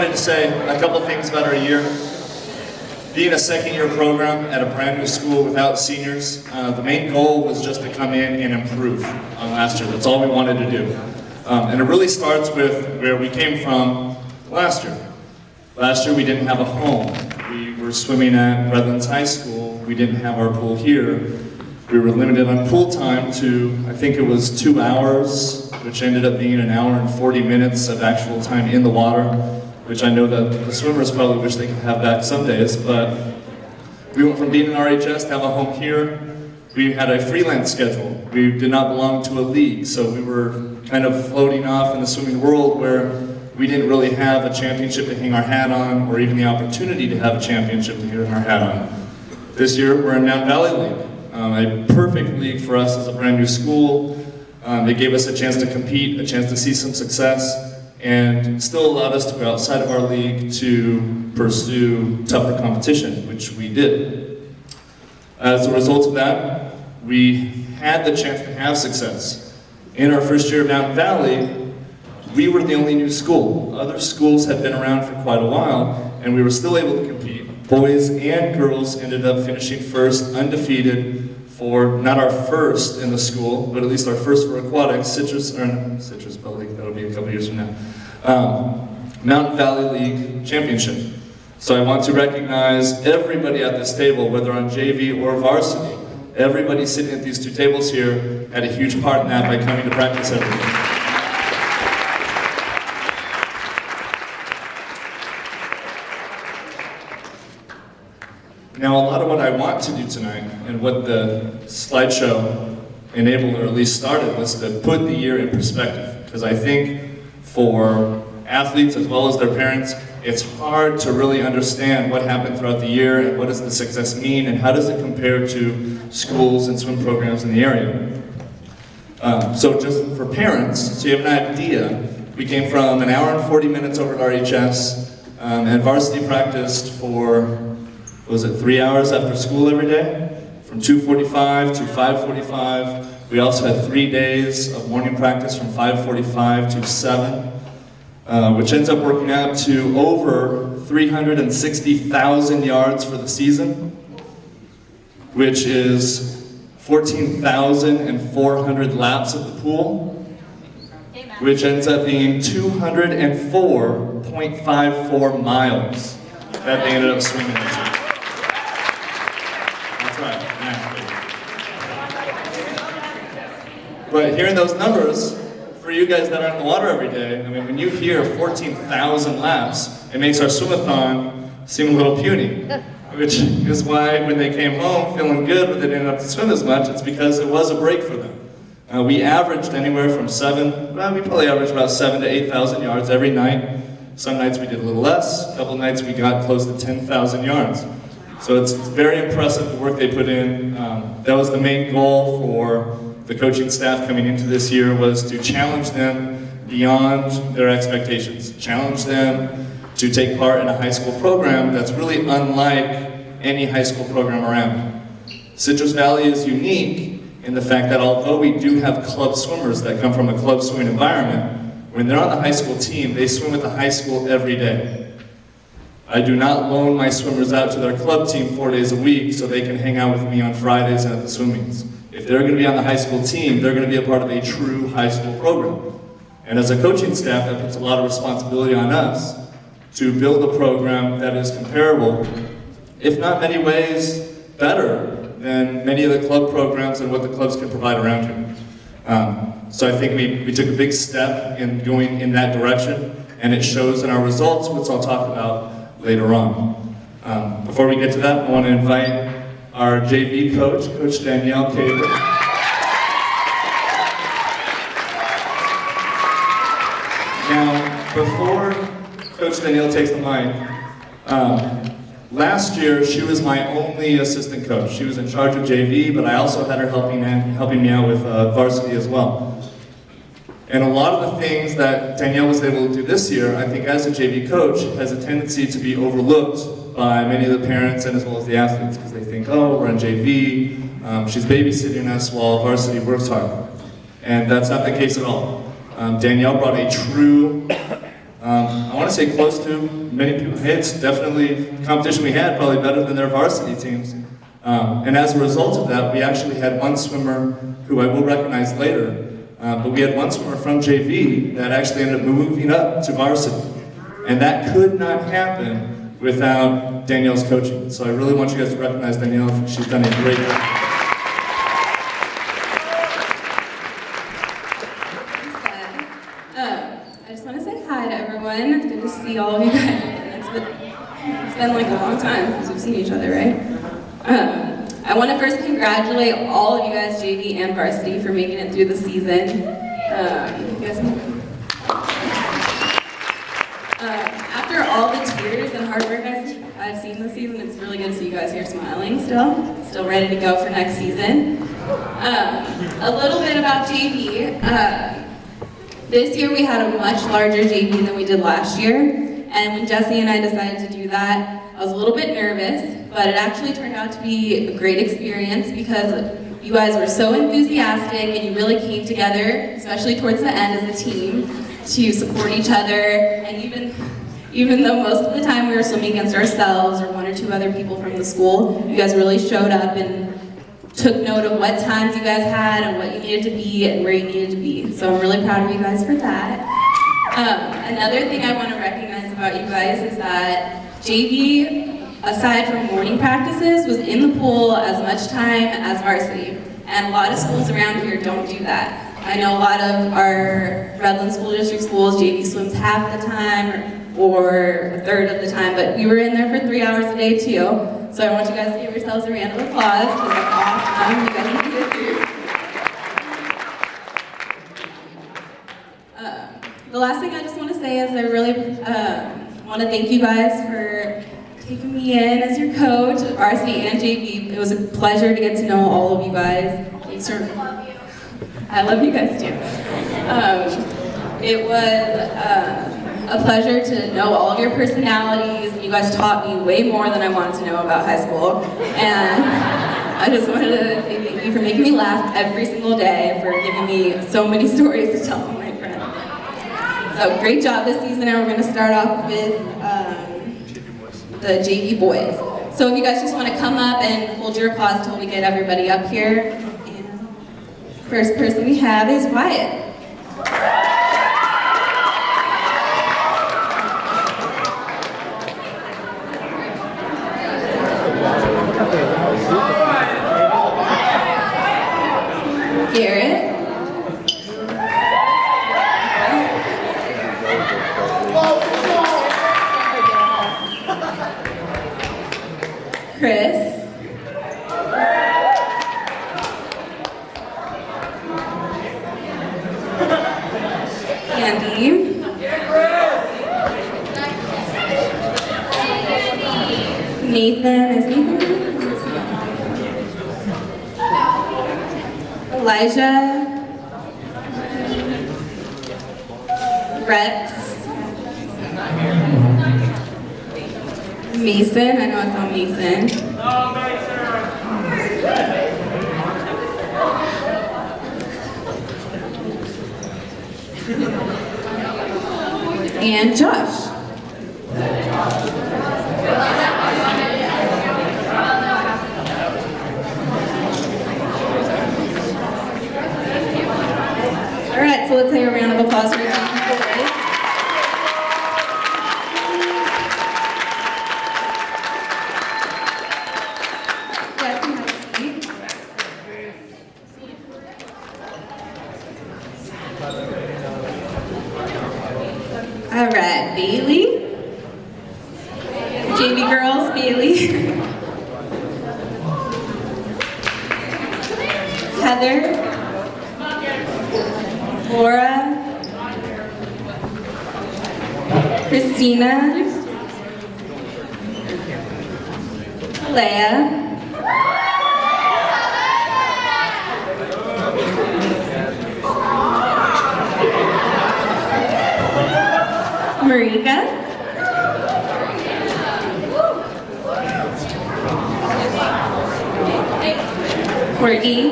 I wanted to say a couple things about our year. Being a second-year program at a brand new school without seniors, the main goal was just to come in and improve on last year. That's all we wanted to do. And it really starts with where we came from last year. Last year we didn't have a home. We were swimming at Redlands High School. We didn't have our pool here. We were limited on pool time to, I think it was 2 hours, which ended up being an hour and 40 minutes of actual time in the water, which I know that the swimmers probably wish they could have back some days, but we went from being an RHS to have a home here. We had a freelance schedule. We did not belong to a league, so we were kind of floating off in the swimming world where we didn't really have a championship to hang our hat on, or even the opportunity to have a championship to hang our hat on. This year, we're in Mountain Valley League, a perfect league for us as a brand new school. It gave us a chance to compete, a chance to see some success, and still allowed us to go outside of our league to pursue tougher competition, which we did. As a result of that, we had the chance to have success. In our first year at Mountain Valley, we were the only new school. Other schools had been around for quite a while, and we were still able to compete. Boys and girls ended up finishing first, undefeated, for not our first in the school, but at least our first for aquatics, Citrus Belly, that'll be a couple years from now. Mountain Valley League Championship. So I want to recognize everybody at this table, whether on JV or varsity. Everybody sitting at these two tables here had a huge part in that by coming to practice every day. Now, a lot of what I want to do tonight, and what the slideshow enabled, or at least started, was to put the year in perspective. Because I think for athletes as well as their parents, it's hard to really understand what happened throughout the year, and what does the success mean, and how does it compare to schools and swim programs in the area. So just for parents, so you have an idea, we came from an hour and 40 minutes over at RHS, and varsity practiced for, was it 3 hours after school every day? From 2:45 to 5:45. We also had 3 days of morning practice from 5:45 to 7, which ends up working out to over 360,000 yards for the season, which is 14,400 laps of the pool, which ends up being 204.54 miles that they ended up swimming this year. But hearing those numbers, for you guys that are in the water every day, I mean, when you hear 14,000 laps, it makes our swimathon seem a little puny. Which is why when they came home feeling good but they didn't have to swim as much, it's because it was a break for them. We averaged anywhere from we probably averaged about 7,000 to 8,000 yards every night. Some nights we did a little less, a couple nights we got close to 10,000 yards. So it's very impressive the work they put in. That was the main goal for the coaching staff coming into this year, was to challenge them beyond their expectations. Challenge them to take part in a high school program that's really unlike any high school program around. Citrus Valley is unique in the fact that although we do have club swimmers that come from a club swimming environment, when they're on the high school team, they swim with the high school every day. I do not loan my swimmers out to their club team 4 days a week so they can hang out with me on Fridays and at the swim meets. If they're going to be on the high school team, they're going to be a part of a true high school program. And as a coaching staff, that puts a lot of responsibility on us to build a program that is comparable, if not many ways better than many of the club programs and what the clubs can provide around here. So I think we took a big step in going in that direction, and it shows in our results, which I'll talk about later on. Before we get to that, I want to invite our JV coach, Coach Danielle Caver. Now, before Coach Danielle takes the mic, last year she was my only assistant coach. She was in charge of JV, but I also had her helping me out with varsity as well. And a lot of the things that Danielle was able to do this year, I think as a JV coach, has a tendency to be overlooked by many of the parents and as well as the athletes, because they think, oh, we're on JV, she's babysitting us while varsity works hard. And that's not the case at all. Danielle brought a true I want to say close to. Many people, hey, it's definitely the competition we had, probably better than their varsity teams. And as a result of that, we actually had one swimmer who I will recognize later, but we had one swimmer from JV that actually ended up moving up to varsity. And that could not happen without Danielle's coaching. So I really want you guys to recognize Danielle. She's done a great job. I just want to say hi to everyone. It's good to see all of you guys. It's been like a long time since we've seen each other, right? I want to first congratulate all of you guys, JV and varsity, for making it through the season. After all the tears and hard work I've seen this season, it's really good to see you guys here smiling still ready to go for next season. A little bit about JV. This year we had a much larger JV than we did last year, and when Jesse and I decided to do that, I was a little bit nervous, but it actually turned out to be a great experience because you guys were so enthusiastic and you really came together, especially towards the end as a team, to support each other. And even though most of the time we were swimming against ourselves or one or two other people from the school, you guys really showed up and took note of what times you guys had and what you needed to be and where you needed to be. So I'm really proud of you guys for that. Another thing I want to recognize about you guys is that JV, aside from morning practices, was in the pool as much time as varsity. And a lot of schools around here don't do that. I know a lot of our Redland School District schools, JV swims half the time or a third of the time, but we were in there for 3 hours a day too. So I want you guys to give yourselves a round of applause because that's awesome. You guys need to get through. The last thing I just want to say is I really want to thank you guys for taking me in as your coach, varsity and JV. It was a pleasure to get to know all of you guys. I love you guys too. It was a pleasure to know all of your personalities. You guys taught me way more than I wanted to know about high school. And I just wanted to say thank you for making me laugh every single day, for giving me so many stories to tell my friends. So great job this season, and we're going to start off with the JV boys. So if you guys just want to come up and hold your applause till we get everybody up here. And first person we have is Wyatt. Garrett. Chris. Andy. Nathan, is Nathan? Elijah. Rex. Mason, I know it's not Mason. And Josh. All right, so let's take a round of applause for these boys. All right, Bailey. JV girls, Bailey. Heather. Laura. Christina. Leia. Marika. Courtney.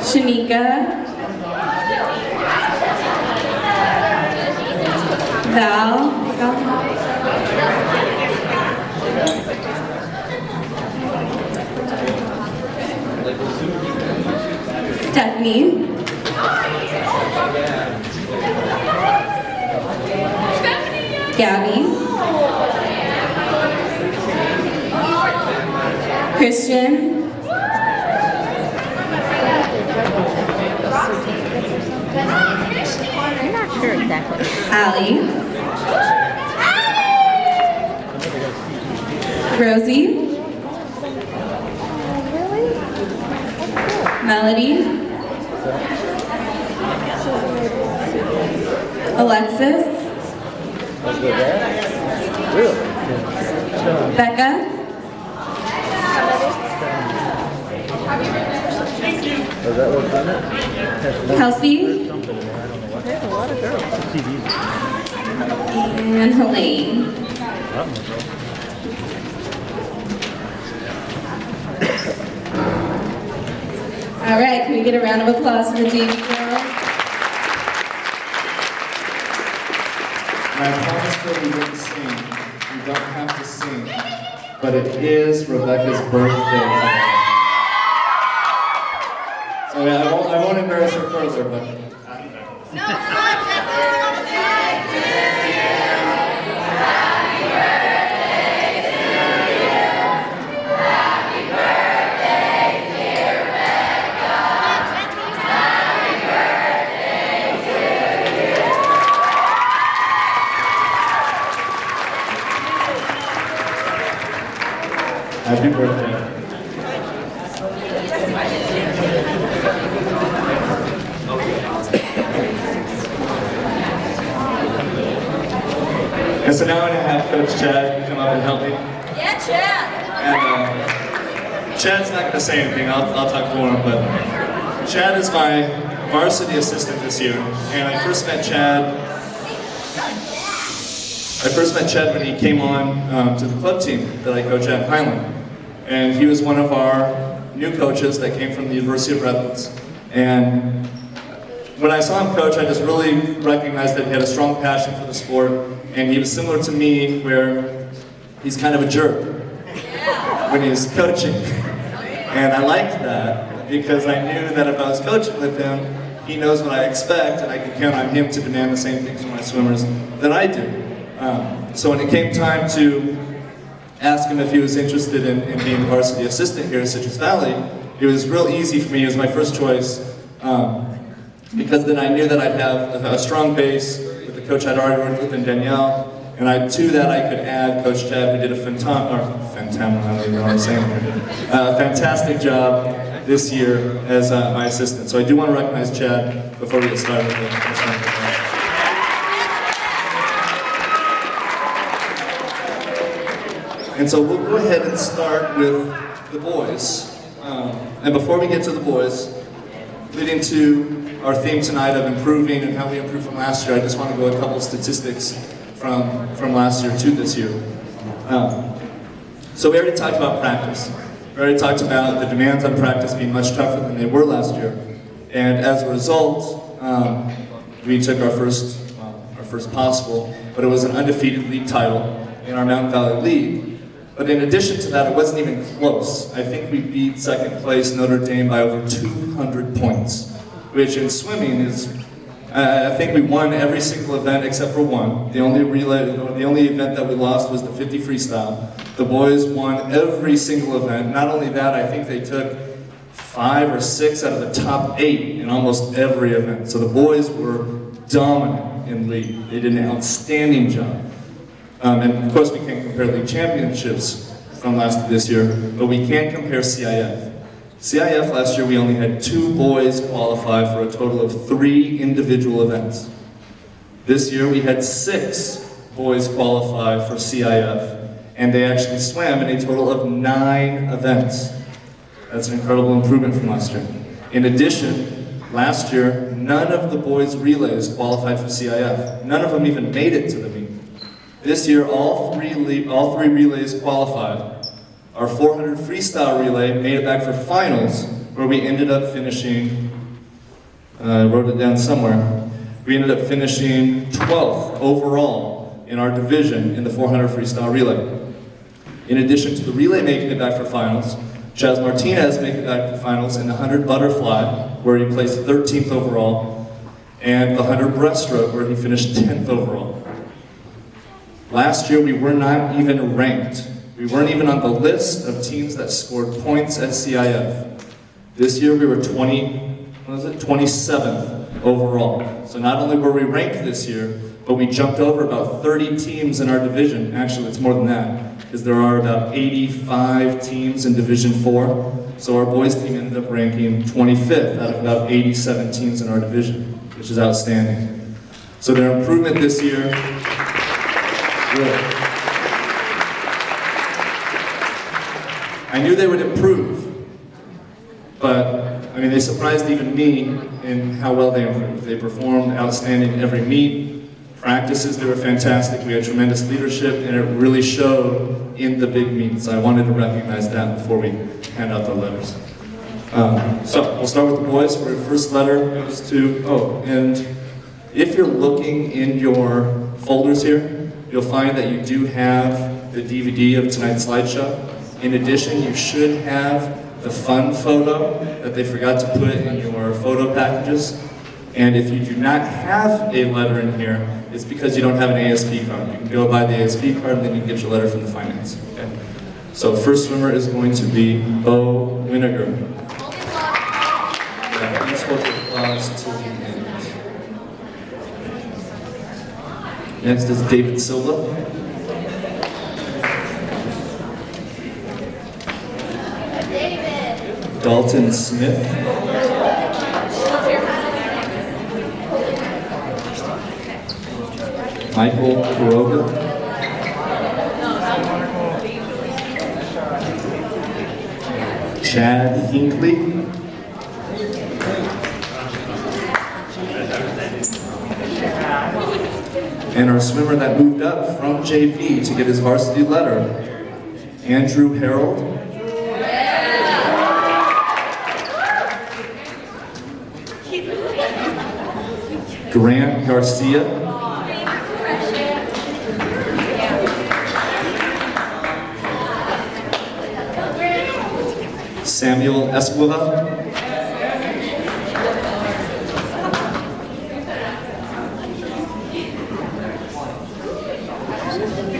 Shanika. Stephanie. Gabby. Christian. I'm not sure exactly. Allie. Rosie. Melody. Alexis. Becca. Kelsey. There's a lot of girls. And Helene. All right, can we get a round of applause for the JV girls? I promised that we wouldn't sing. You don't have to sing. But it is Rebecca's birthday today. So yeah, I won't embarrass her further, but... Happy birthday. And so now I'm going to have Coach Chad come up and help me. Yeah, Chad. And Chad's not going to say anything, I'll talk for him, but Chad is my varsity assistant this year. And I first met Chad when he came on to the club team that I coach at Highland. And he was one of our new coaches that came from the University of Redlands. And when I saw him coach, I just really recognized that he had a strong passion for the sport. And he was similar to me, where he's kind of a jerk when he's coaching. And I liked that because I knew that if I was coaching with him, he knows what I expect, and I can count on him to demand the same things from my swimmers that I do. So when it came time to ask him if he was interested in being the varsity assistant here at Citrus Valley, it was real easy for me. It was my first choice because then I knew that I'd have a strong base with the coach I'd already worked with in Danielle, and to that I could add Coach Chad, who did a fantastic job this year as my assistant. So I do want to recognize Chad before we get started with the And so we'll go ahead and start with the boys. And before we get to the boys, leading to our theme tonight of improving and how we improved from last year, I just want to go a couple of statistics from last year to this year. So we already talked about practice. We already talked about the demands on practice being much tougher than they were last year. And as a result, we took our first possible, but it was an undefeated league title in our Mountain Valley League. But in addition to that, it wasn't even close. I think we beat second place Notre Dame by over 200 points, which in swimming is, I think we won every single event except for one. The only event that we lost was the 50 freestyle. The boys won every single event. Not only that, I think they took 5 or 6 out of the top 8 in almost every event. So the boys were dominant in league. They did an outstanding job. And of course we can't compare league championships from last to this year, but we can compare CIF. CIF last year we only had 2 boys qualify for a total of 3 individual events. This year we had 6 boys qualify for CIF, and they actually swam in a total of 9 events. That's an incredible improvement from last year. In addition, last year none of the boys relays qualified for CIF. None of them even made it to the meet. This year, all three relays qualified. Our 400 freestyle relay made it back for finals, where we ended up finishing, I wrote it down somewhere. We ended up finishing 12th overall in our division in the 400 freestyle relay. In addition to the relay making it back for finals, Chaz Martinez made it back to finals in the 100 butterfly, where he placed 13th overall, and the 100 breaststroke, where he finished 10th overall. Last year, we were not even ranked. We weren't even on the list of teams that scored points at CIF. This year, we were 27th overall. So not only were we ranked this year, but we jumped over about 30 teams in our division. Actually, it's more than that, because there are about 85 teams in Division 4. So our boys team ended up ranking 25th out of about 87 teams in our division, which is outstanding. So their improvement this year, really. I knew they would improve, but I mean, they surprised even me in how well they improved. They performed outstanding every meet. Practices, they were fantastic. We had tremendous leadership, and it really showed in the big meets. I wanted to recognize that before we hand out the letters. So we'll start with the boys. Our first letter goes to, and if you're looking in your folders here, you'll find that you do have the DVD of tonight's slideshow. In addition, you should have the fun photo that they forgot to put in your photo packages. And if you do not have a letter in here, it's because you don't have an ASP card. You can go buy the ASP card and then you can get your letter from the finance. Okay? So first swimmer is going to be Bo Winiger. Yeah, please hold your applause till the end. Next is David Silva. Dalton Smith. Michael Kuroga. Chad Hinckley. And our swimmer that moved up from JV to get his varsity letter, Andrew Harold. Grant Garcia. Samuel Esquivel.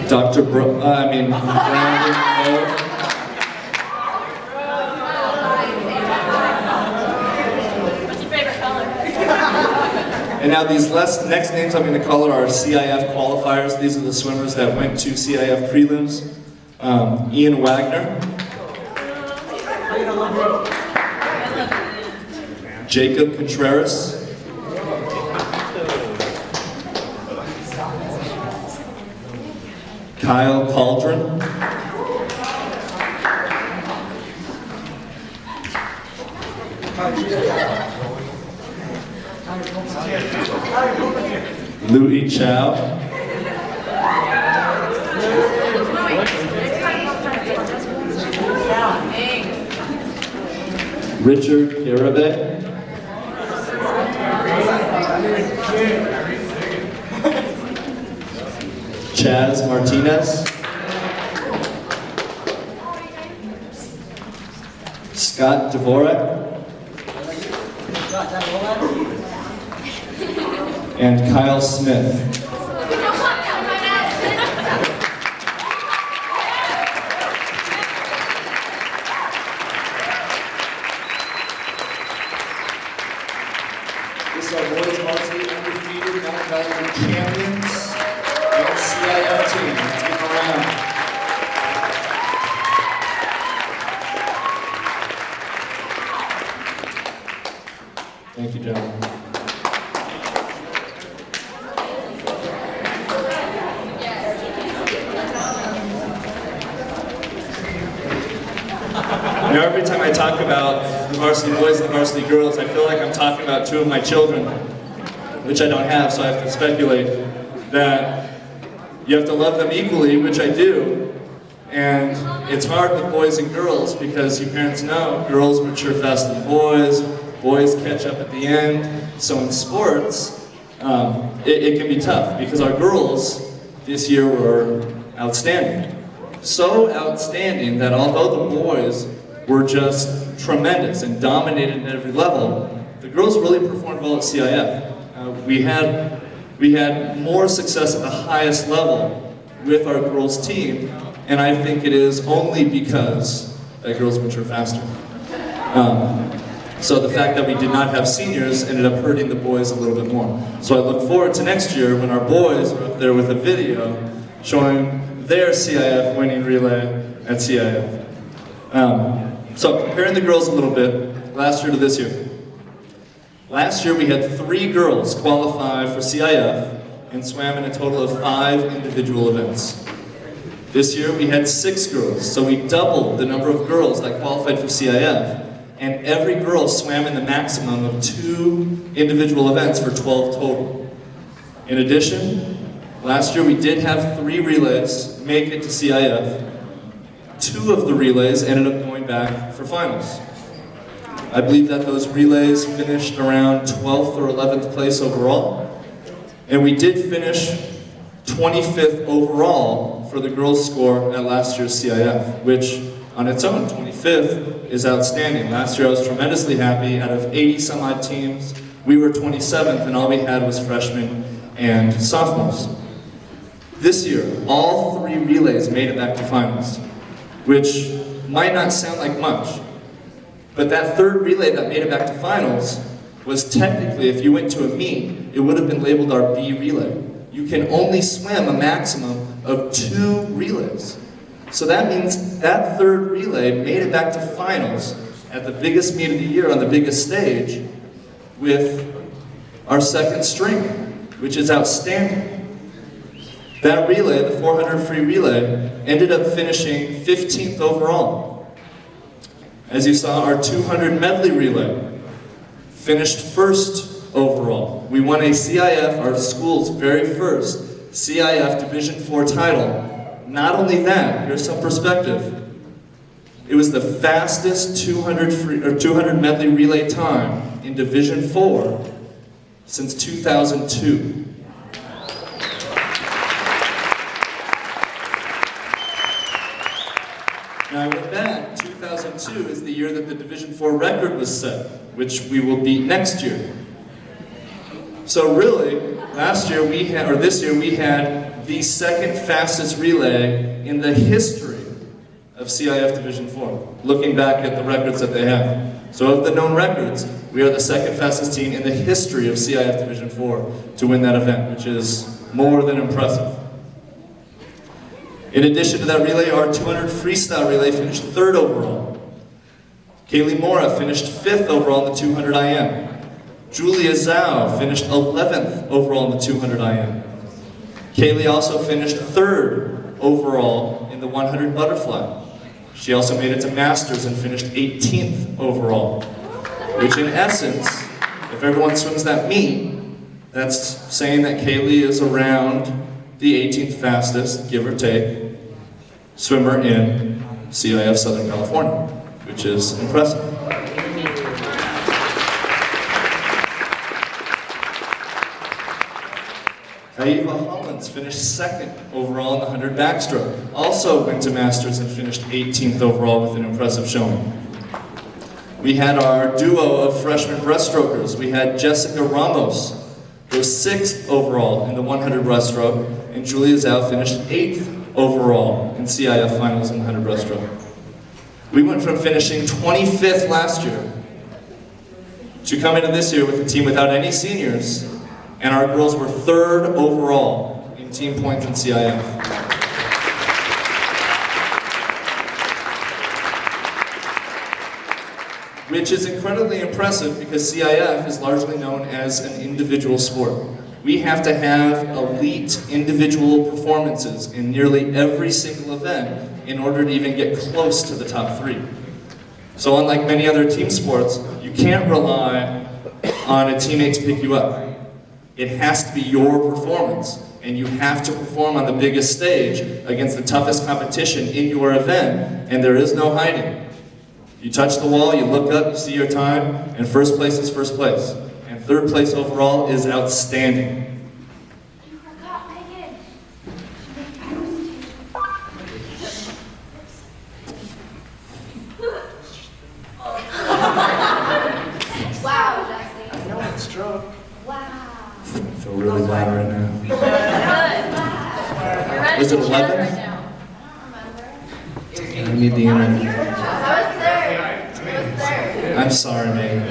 Brandon Moe. And now these next names I'm going to call are CIF qualifiers. These are the swimmers that went to CIF prelims. Ian Wagner. Jacob Contreras. Kyle Cauldron. Louis Chow. Richard Garabet. Chaz Martinez. Scott Dvorak. And Kyle Smith. This is our boys varsity undefeated Mount Valley champions and CIF team. Let's give them a round. Thank you, gentlemen. You know, every time I talk about the varsity boys and the varsity girls, I feel like I'm talking about two of my children, which I don't have, so I have to speculate that you have to love them equally, which I do. And it's hard with boys and girls because you parents know girls mature faster than boys catch up at the end. So in sports, it can be tough because our girls this year were outstanding. So outstanding that although the boys were just tremendous and dominated at every level, the girls really performed well at CIF. We had more success at the highest level with our girls team, and I think it is only because that girls mature faster. So the fact that we did not have seniors ended up hurting the boys a little bit more. So I look forward to next year when our boys are up there with a video showing their CIF winning relay at CIF. So comparing the girls a little bit, last year to this year. Last year we had 3 girls qualify for CIF and swam in a total of 5 individual events. This year we had 6 girls, so we doubled the number of girls that qualified for CIF, and every girl swam in the maximum of 2 individual events for 12 total. In addition, last year we did have 3 relays make it to CIF. 2 of the relays ended up going back for finals. I believe that those relays finished around 12th or 11th place overall, and we did finish 25th overall for the girls' score at last year's CIF, which on its own, 25th is outstanding. Last year I was tremendously happy. Out of 80 some odd teams, we were 27th, and all we had was freshmen and sophomores. This year, all 3 relays made it back to finals, which might not sound like much, but that 3rd relay that made it back to finals was technically, if you went to a meet, it would have been labeled our B relay. You can only swim a maximum of 2 relays. So that means that 3rd relay made it back to finals at the biggest meet of the year on the biggest stage with our 2nd string, which is outstanding. That relay, the 400 free relay, ended up finishing 15th overall. As you saw, our 200 medley relay finished 1st overall. We won a CIF, our school's very first CIF Division IV title. Not only that, here's some perspective. It was the fastest 200 medley relay time in Division IV since 2002. Now I went back, 2002 is the year that the Division IV record was set, which we will beat next year. So really, this year we had the 2nd fastest relay in the history of CIF Division IV, looking back at the records that they have. So of the known records, we are the 2nd fastest team in the history of CIF Division IV to win that event, which is more than impressive. In addition to that relay, our 200 freestyle relay finished 3rd overall. Kaylee Mora finished 5th overall in the 200 IM. Julia Zhao finished 11th overall in the 200 IM. Kaylee also finished 3rd overall in the 100 butterfly. She also made it to Masters and finished 18th overall, which in essence, if everyone swims that meet, that's saying that Kaylee is around the 18th fastest, give or take, swimmer in CIF Southern California, which is impressive. Aiva Hollins finished 2nd overall in the 100 backstroke. Also went to Masters and finished 18th overall with an impressive showing. We had our duo of freshman breaststrokers. We had Jessica Ramos, who was 6th overall in the 100 breaststroke, and Julia Zhao finished 8th overall in CIF finals in the 100 breaststroke. We went from finishing 25th last year to come into this year with a team without any seniors, and our girls were 3rd overall in team points in CIF. Which is incredibly impressive because CIF is largely known as an individual sport. We have to have elite individual performances in nearly every single event in order to even get close to the top 3. So unlike many other team sports, you can't rely on a teammate to pick you up. It has to be your performance, and you have to perform on the biggest stage against the toughest competition in your event, and there is no hiding. You touch the wall, you look up, you see your time, and first place is first place. And Third place overall is outstanding. Wow, Jesse. No, it's true. Wow. I feel really bad right now. You're ready Was it to 11? right now. I don't remember. I need the internet. I was third. I'm sorry, Megan.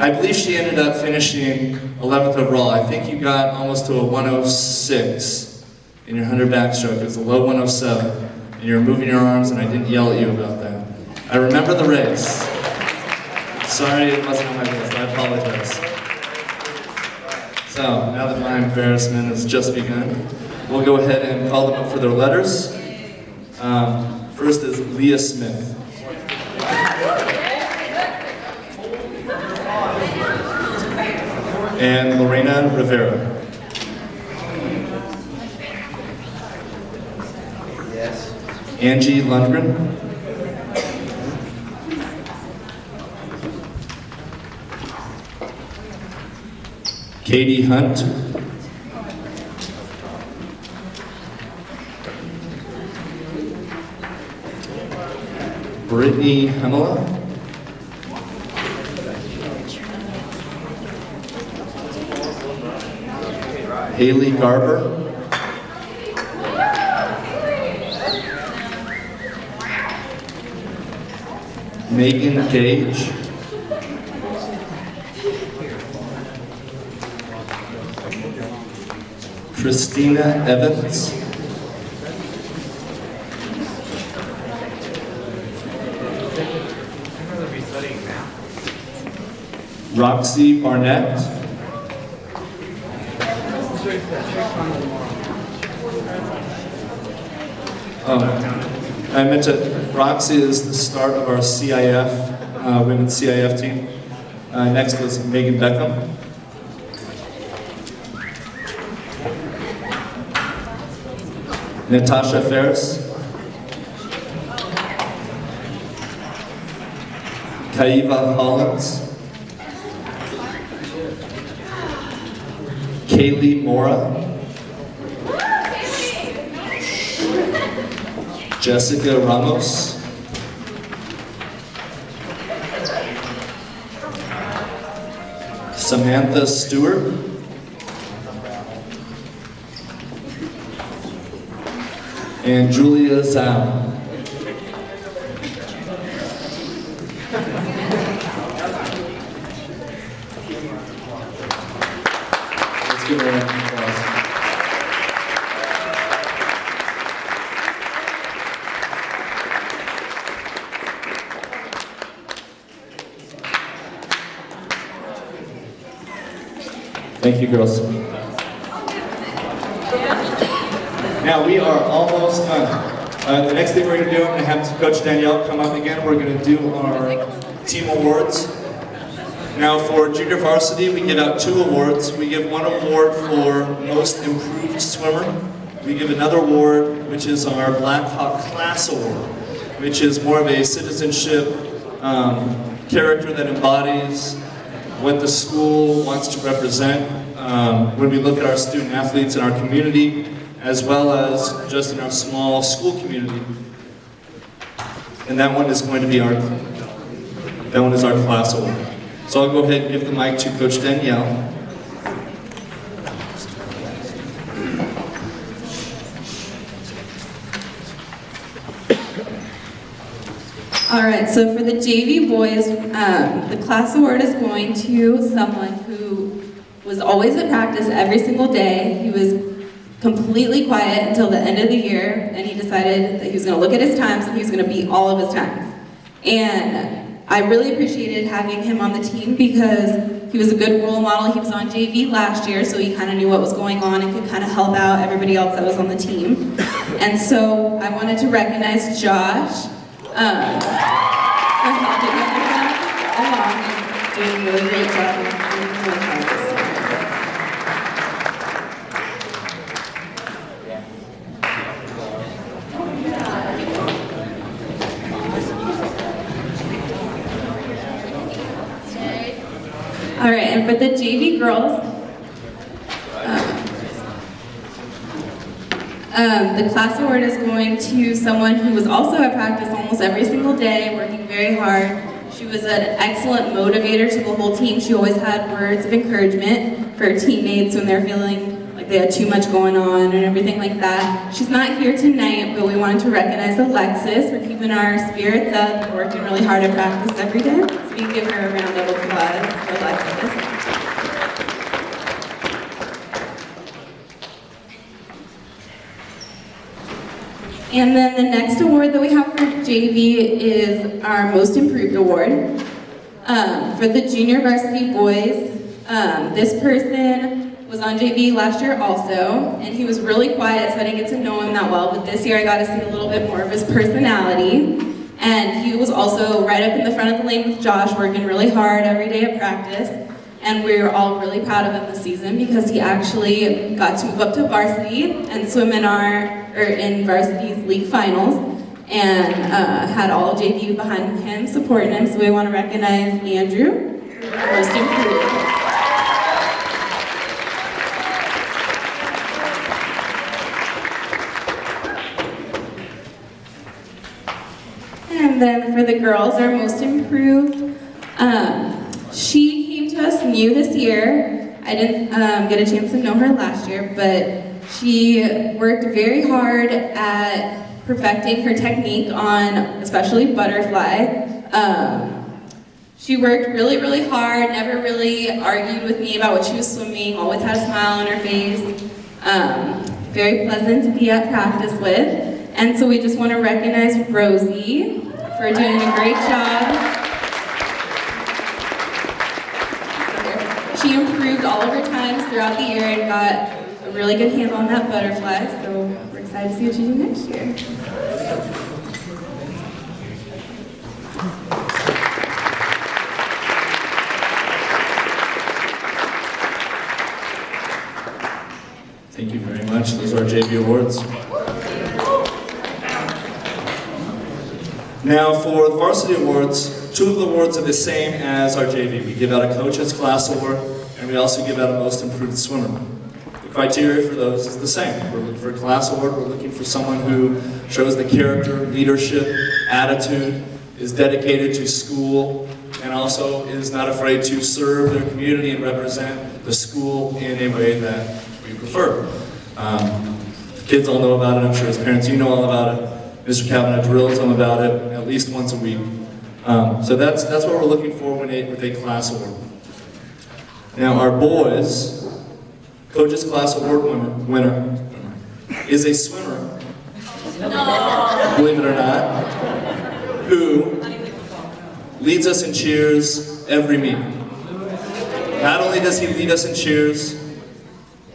I believe she ended up finishing 11th overall. I think you got almost to a 106 in your 100 backstroke. It was a low 107, and you were moving your arms, and I didn't yell at you about that. I remember the race. Sorry it wasn't on my list. I apologize. So now that my embarrassment has just begun, we'll go ahead and call them up for their letters. First is Leah Smith. And Lorena Rivera. Yes. Angie Lundgren. Katie Hunt. Brittany Hemela. Haley Garber. Megan Gage. Christina Evans. Roxy Barnett. I meant to, Roxy is the start of our CIF, women's CIF team. Next was Megan Beckham. Natasha Ferris. Kaiva Hollins. Kaylee Mora. Jessica Ramos. Samantha Stewart. And Julia Zhao. Let's give her a round of applause. Thank you, girls. Now we are almost done. The next thing we're going to do, I'm going to have Coach Danielle come up again. We're going to do our team awards. Now for junior varsity, we give out 2 awards. We give one award for most improved swimmer. We give another award, which is our Black Hawk Class Award, which is more of a citizenship character that embodies what the school wants to represent when we look at our student athletes in our community, as well as just in our small school community. And that one is going to be our class award. So I'll go ahead and give the mic to Coach Danielle. All right, so for the JV boys, the class award is going to someone who was always at practice every single day. He was completely quiet until the end of the year, and he decided that he was going to look at his times and he was going to beat all of his times. And I really appreciated having him on the team because he was a good role model. He was on JV last year, so he kind of knew what was going on and could kind of help out everybody else that was on the team. And so I wanted to recognize Josh for helping everyone along and doing a really great job and doing really hard this year. All right, and for the JV girls, the class award is going to someone who was also at practice almost every single day, working very hard. She was an excellent motivator to the whole team. She always had words of encouragement for her teammates when they're feeling like they had too much going on and everything like that. She's not here tonight, but we wanted to recognize Alexis for keeping our spirits up and working really hard at practice every day. So we can give her a round of applause for Alexis. And then the next award that we have for JV is our Most Improved Award. For the junior varsity boys, this person was on JV last year also, and he was really quiet, so I didn't get to know him that well, but this year I got to see a little bit more of his personality. And he was also right up in the front of the lane with Josh, working really hard every day at practice. And we were all really proud of him this season because he actually got to move up to varsity and swim in varsity's league finals, and had all of JV behind him, supporting him. So we want to recognize Andrew, Most Improved. And then for the girls, our Most Improved, she came to us new this year. I didn't get a chance to know her last year, but she worked very hard at perfecting her technique on especially butterfly. She worked really, really hard, never really argued with me about what she was swimming, always had a smile on her face. Very pleasant to be at practice with. And so we just want to recognize Rosie for doing a great job. She improved all of her times throughout the year and got a really good handle on that butterfly, so we're excited to see what she does next year. Thank you very much. Those are our JV awards. Now for the varsity awards, 2 of the awards are the same as our JV. We give out a coach's class award, and we also give out a most improved swimmer. The criteria for those is the same. We're looking for a class award, we're looking for someone who shows the character, leadership, attitude, is dedicated to school, and also is not afraid to serve their community and represent the school in a way that we prefer. The kids all know about it, I'm sure as parents you know all about it. Mr. Kavanaugh drills them about it at least once a week. So that's what we're looking for with a class award. Now our boys, coach's class award winner is a swimmer, believe it or not, who leads us in cheers every meet. Not only does he lead us in cheers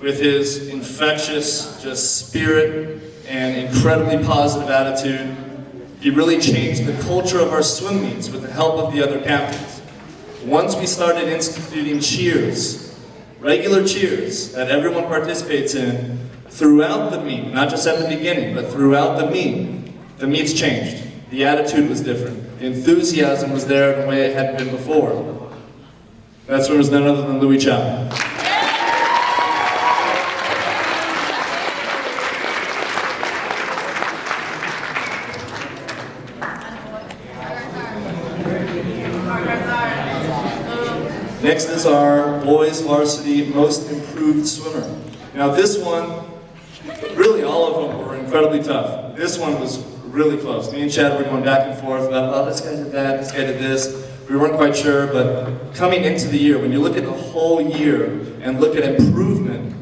with his infectious just spirit and incredibly positive attitude, he really changed the culture of our swim meets with the help of the other captains. Once we started instituting cheers, regular cheers that everyone participates in throughout the meet, not just at the beginning, but throughout the meets changed. The attitude was different. The enthusiasm was there in a way it hadn't been before. That swimmer was none other than Louis Chapman. Next is our boys varsity most improved swimmer. Now this one, really all of them were incredibly tough. This one was really close. Me and Chad were going back and forth about, oh, this guy did that, this guy did this. We weren't quite sure, but coming into the year, when you look at the whole year and look at improvement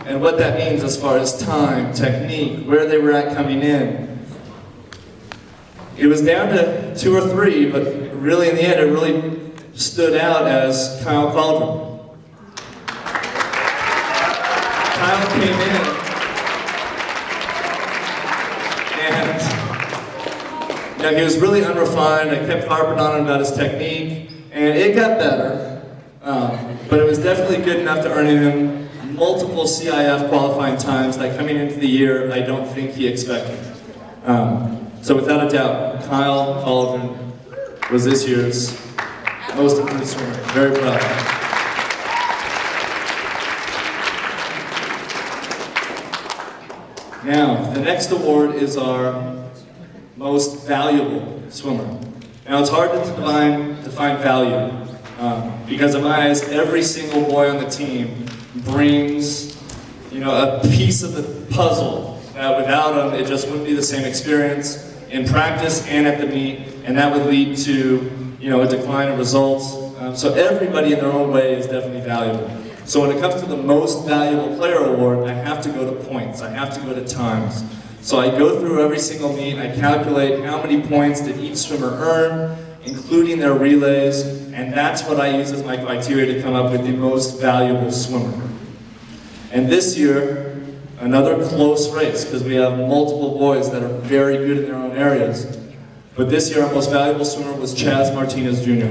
and what that means as far as time, technique, where they were at coming in, it was down to 2 or 3, but really in the end, it really stood out as Kyle Cauldron. Kyle came in and he was really unrefined. I kept harping on him about his technique, and it got better, but it was definitely good enough to earn him multiple CIF qualifying times that coming into the year I don't think he expected. So without a doubt, Kyle Cauldron was this year's most improved swimmer. Very proud. Now, the next award is our most valuable swimmer. Now, it's hard to define value because in my eyes, every single boy on the team brings, a piece of the puzzle that without them, it just wouldn't be the same experience in practice and at the meet, and that would lead to, a decline in results. So everybody in their own way is definitely valuable. So when it comes to the most valuable player award, I have to go to points. I have to go to times. So I go through every single meet, I calculate how many points did each swimmer earn, including their relays, and that's what I use as my criteria to come up with the most valuable swimmer. And this year, another close race, because we have multiple boys that are very good in their own areas. But this year, our most valuable swimmer was Chaz Martinez Jr.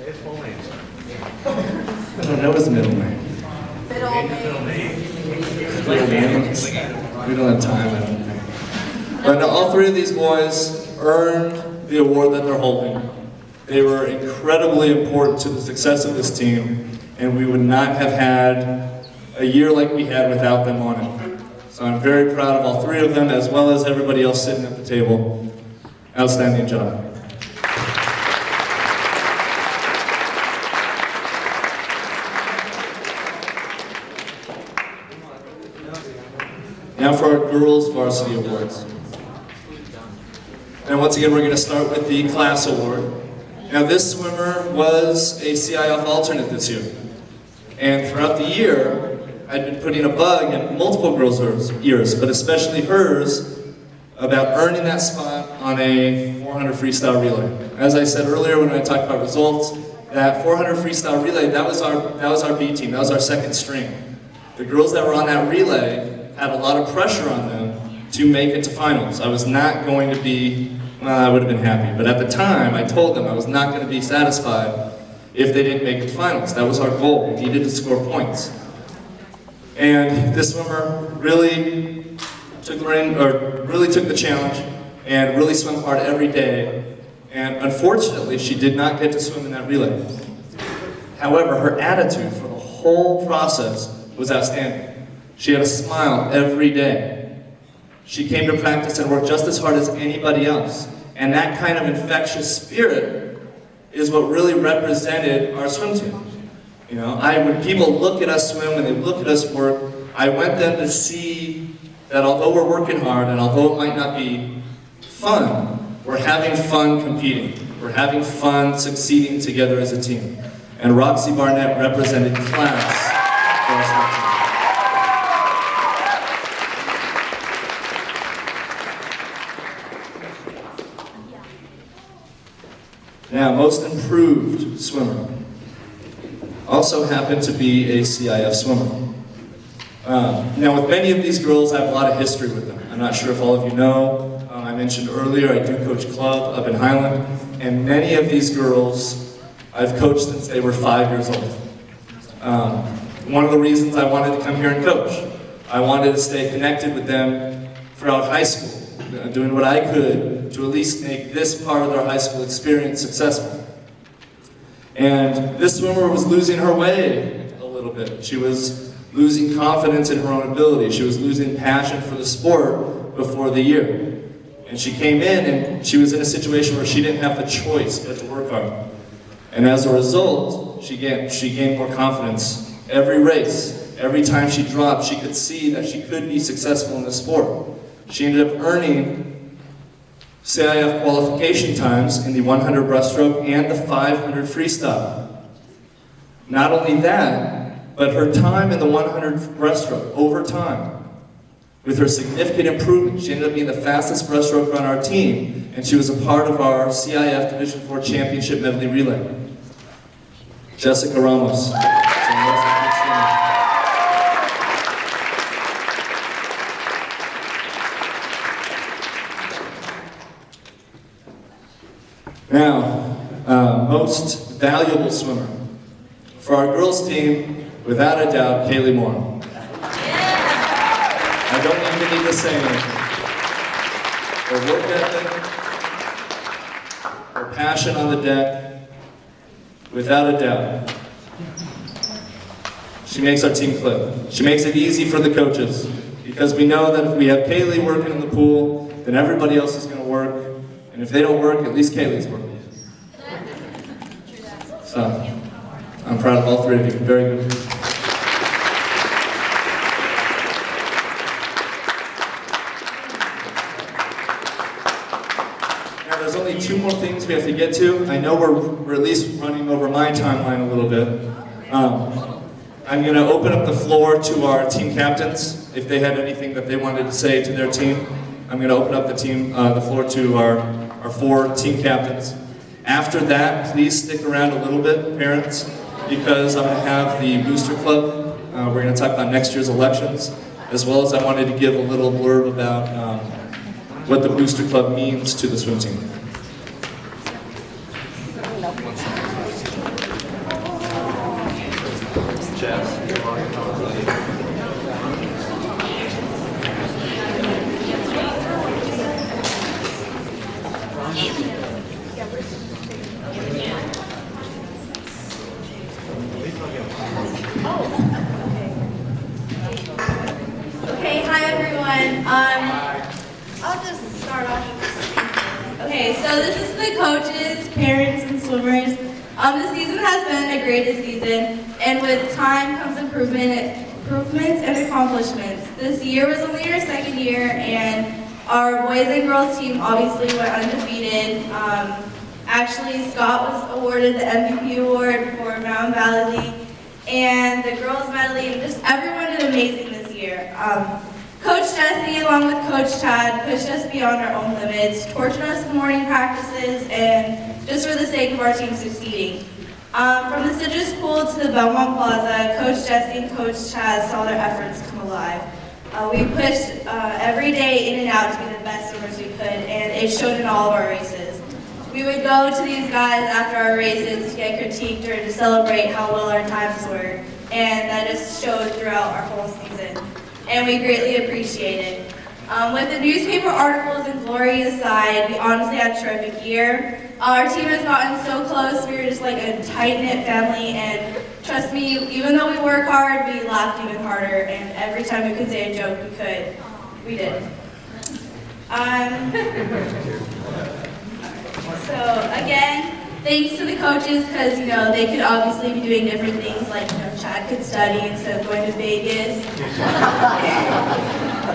His full name. I don't know his middle name. Middle name. Middle name? We don't have time, I don't think. But no, all three of these boys earned the award that they're holding. They were incredibly important to the success of this team, and we would not have had a year like we had without them on it. So I'm very proud of all three of them, as well as everybody else sitting at the table. Outstanding job. Now for our girls varsity awards. And once again, we're going to start with the class award. Now this swimmer was a CIF alternate this year. And throughout the year, I'd been putting a bug in multiple girls' ears, but especially hers, about earning that spot on a 400 freestyle relay. As I said earlier when I talked about results, that 400 freestyle relay, that was our B team, that was our second string. The girls that were on that relay had a lot of pressure on them to make it to finals. I was not going to be, well, I would have been happy, but at the time I told them I was not going to be satisfied if they didn't make it to finals. That was our goal. We needed to score points. And this swimmer really took the challenge and really swam hard every day. And unfortunately, she did not get to swim in that relay. However, her attitude for the whole process was outstanding. She had a smile every day. She came to practice and worked just as hard as anybody else. And that kind of infectious spirit is what really represented our swim team. When people look at us swim, when they look at us work, I want them to see that although we're working hard and although it might not be fun, we're having fun competing. We're having fun succeeding together as a team. And Roxy Barnett represented class for our swim team. Now, most improved swimmer also happened to be a CIF swimmer. Now, with many of these girls, I have a lot of history with them. I'm not sure if all of you know. I mentioned earlier, I do coach club up in Highland, and many of these girls I've coached since they were 5 years old. One of the reasons I wanted to come here and coach, I wanted to stay connected with them throughout high school, doing what I could to at least make this part of their high school experience successful. And this swimmer was losing her way a little bit. She was losing confidence in her own ability. She was losing passion for the sport before the year. And she came in and she was in a situation where she didn't have the choice but to work hard. And as a result, she gained more confidence. Every race, every time she dropped, she could see that she could be successful in the sport. She ended up earning CIF qualification times in the 100 breaststroke and the 500 freestyle. Not only that, but her time in the 100 breaststroke, over time, with her significant improvement, she ended up being the fastest breaststroker on our team, and she was a part of our CIF Division IV Championship medley relay. Jessica Ramos. Now, most valuable swimmer. For our girls team, without a doubt, Kaylee Moore. I don't even need to say anything. Her work ethic, passion on the deck, without a doubt. She makes our team click. She makes it easy for the coaches because we know that if we have Kaylee working in the pool, then everybody else is going to work. And if they don't work, at least Kaylee's working. So, I'm proud of all three of you. Very good. Now, there's only two more things we have to get to. I know we're at least running over my timeline a little bit. I'm going to open up the floor to our team captains. If they had anything that they wanted to say to their team, I'm going to open up the floor to our four team captains. After that, please stick around a little bit, parents, because I'm going to have the Booster Club. We're going to talk about next year's elections, as well as I wanted to give a little blurb about what the Booster Club means to the swim team. Okay, hi everyone. I'll just start off. Okay, so this is the coaches, parents, and swimmers. The season has been a great season, and with time comes improvements and accomplishments. This year was only our second year, and our boys and girls team obviously went undefeated. Actually, Scott was awarded the MVP award for Mountain Valley League, and the girls medal league. Just everyone did amazing this year. Coach Jesse, along with Coach Chad, pushed us beyond our own limits, tortured us in morning practices, and just for the sake of our team succeeding. From the Citrus Pool to the Belmont Plaza, Coach Jesse and Coach Chad saw their efforts come alive. We pushed every day in and out to be the best swimmers we could, and it showed in all of our races. We would go to these guys after our races to get critiqued or to celebrate how well our times were, and that just showed throughout our whole season, and we greatly appreciate it. With the newspaper articles and glory aside, we honestly had a terrific year. Our team has gotten so close, we were just like a tight-knit family, and trust me, even though we work hard, we laughed even harder, and every time we could say a joke, we did. So again, thanks to the coaches, because they could obviously be doing different things, like Chad could study instead of going to Vegas,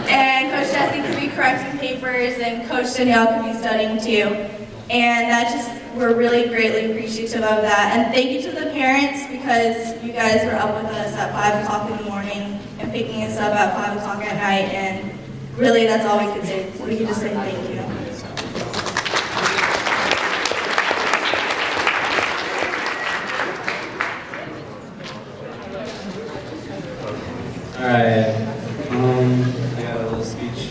and Coach Jesse could be correcting papers, and Coach Danielle could be studying too. And we're really greatly appreciative of that. And thank you to the parents, because you guys were up with us at 5 o'clock in the morning and picking us up at 5 o'clock at night, and really that's all we could say. We could just say thank you. All right, I got a little speech.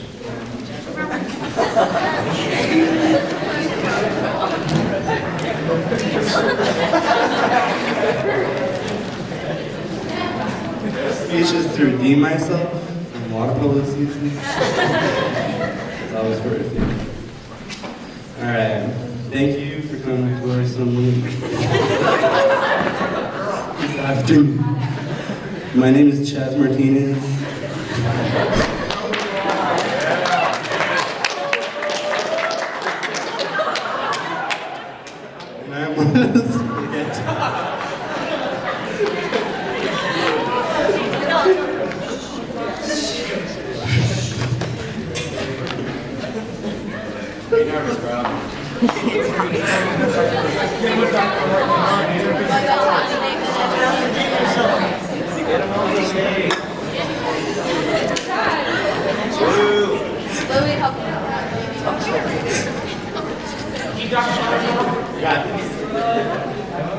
Speech is to redeem myself from water polo season. That was worth it. All right, thank you for coming to our summer. Afternoon. My name is Chaz Martinez. And I want us to get Be nervous, bro. Get him on the stage.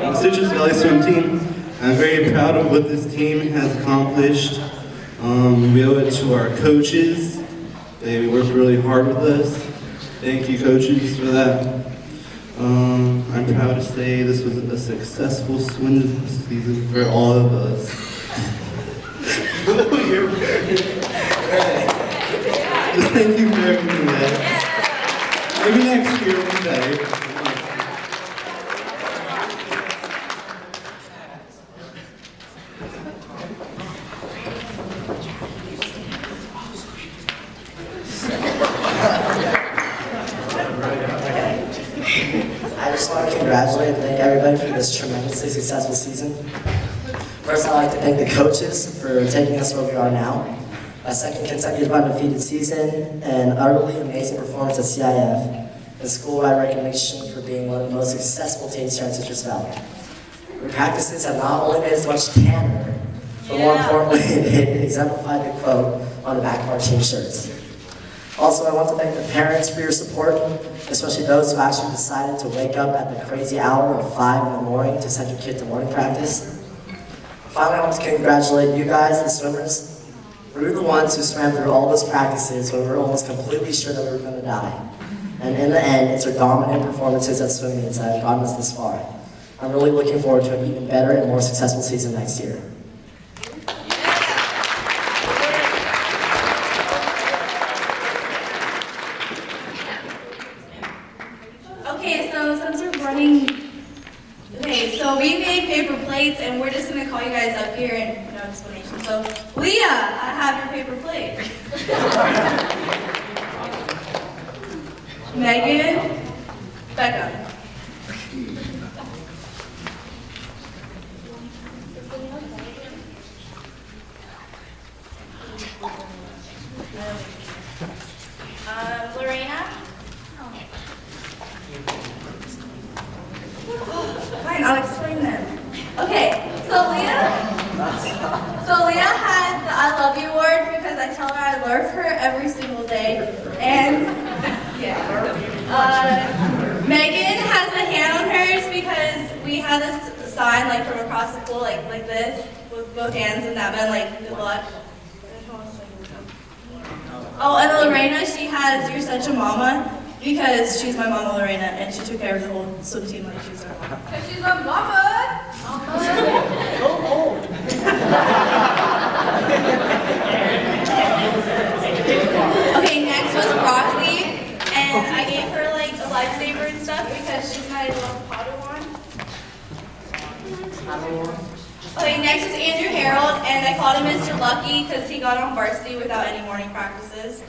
On Citrus Valley Swim Team, I'm very proud of what this team has accomplished. We owe it to our coaches. They worked really hard with us. Thank you, coaches, for that. I'm proud to say this was a successful swim season for all of us. Just thank you for everything, guys. Maybe next year will be better. congratulate and thank everybody for this tremendously successful season. First, I'd like to thank the coaches for taking us where we are now. A second consecutive undefeated season, and utterly amazing performance at CIF, and school-wide recognition for being one of the most successful teams here in Citrus Valley. Your practices have not only made us much tanner, but more importantly, it exemplified the quote on the back of our team shirts. Also, I want to thank the parents for your support, especially those who actually decided to wake up at the crazy hour of 5 in the morning to send your kid to morning practice. Finally, I want to congratulate you guys, the swimmers. We were the ones who swam through all those practices when we were almost completely sure that we were going to die. And in the end, it's our dominant performances at swimming that have gotten us this far. I'm really looking forward to an even better and more successful season next year. Okay, so since we're running, so we made paper plates and we're just gonna call you guys up here and no explanation. So, Leah, I have your paper plate. Megan, Becca. Lorena. Fine, I'll explain them. Okay, so Leah had the I Love You award because I tell her I love her every single day. And yeah. Megan has a hand on hers because we had this sign like from across the pool, like this, with both hands, and that meant like good luck. Oh, and Lorena, she has You're Such a Mama because she's my mama, Lorena, and she took care of the whole swim team like she's our mama. Because she's my mama! Okay, next was Roxy, and I gave her like a lifesaver and stuff because she's my little Padawan. Okay, next is Andrew Harold, and I called him Mr. Lucky because he got on varsity without any morning practices.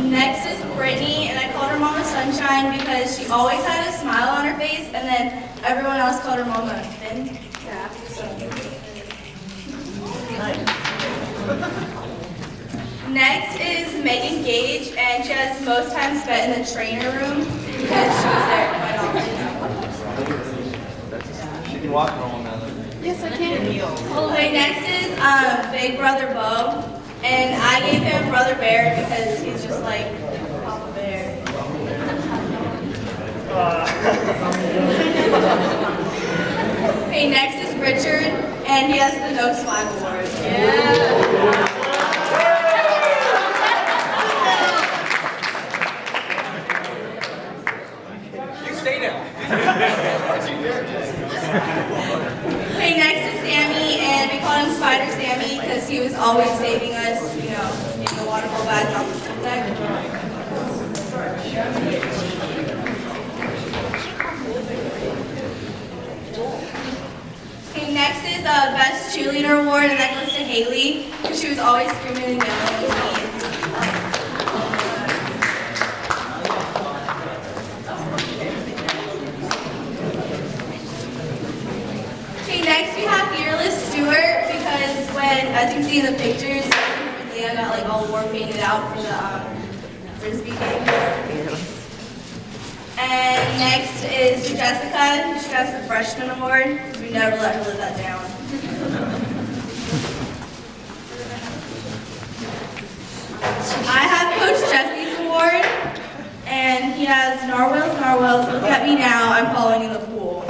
Next is Brittany, and I called her Mama Sunshine because she always had a smile on her face, and then everyone else called her Mama. And yeah, so. Next is Megan Gage, and she has most time spent in the trainer room because she was there quite often. She can walk normal now. Yes, I can. Okay, next is Big Brother Bo, and I gave him Brother Bear because he's just like Papa Bear. Okay, next is Richard, and he has the No Swag Award. Yeah. Okay, next is Sammy, and we call him Spider Sammy because he was always saving us, you know, getting the waterfall bags off the pool deck. Okay, next is Best Cheerleader Award, and that goes to Haley because she was always screaming and yelling at me. Next we have Fearless Stewart because when, as you can see in the pictures, Leah got like all warm painted out for the Frisbee game. And next is Jessica. She got the Freshman Award because we never let her live that down. I have Coach Jesse's award, and he has Narwhals, look at me now, I'm falling in the pool.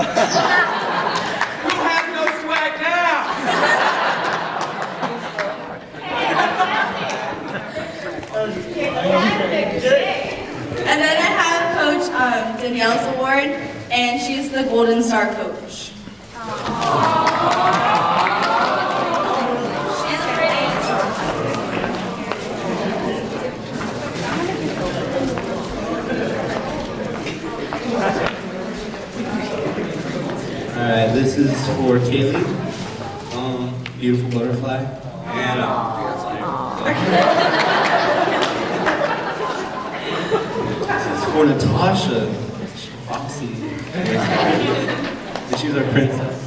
And then I have Coach Danielle's award, and she's the Golden Star Coach. She's pretty. Alright, this is for Kaylee. Beautiful butterfly. And for Natasha, Foxy. She's our princess.